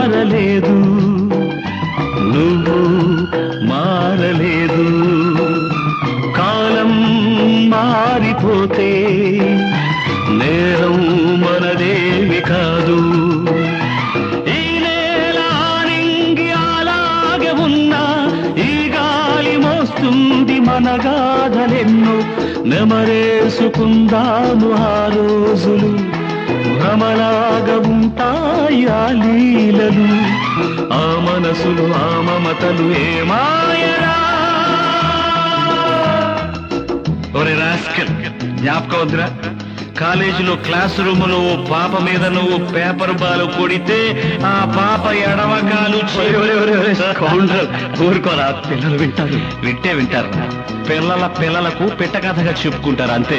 మారలేదు, నువ్వు మారలేదు. కాలం మారిపోతే నేరం మనదేవి కాదు. ఈ నేల నింగి అలాగే ఉన్నా ఈ గాలి మోస్తుంది మన గాథలెన్నో. నెమరేసుకుందాము ఆ రోజులు, భ్రమలాగా ఉంటాయి ఆ లీలలు. ఆ మనసులు ఆ మమతలు ఏ మాయరా. ఒరే రాస్కెల్, జ్ఞాపకం వద్దురా? కాలేజీలో క్లాస్ రూమ్ లో ఓ పాప మీద నువ్వు పేపర్ బాల్ కొడితే ఆ పాప ఎడవకాలు ఊరుకోరా, పిల్లలు వింటారు. వింటే వింటారు, పిల్లలకు పెట్ట కథగా చెప్పుకుంటారు అంతే.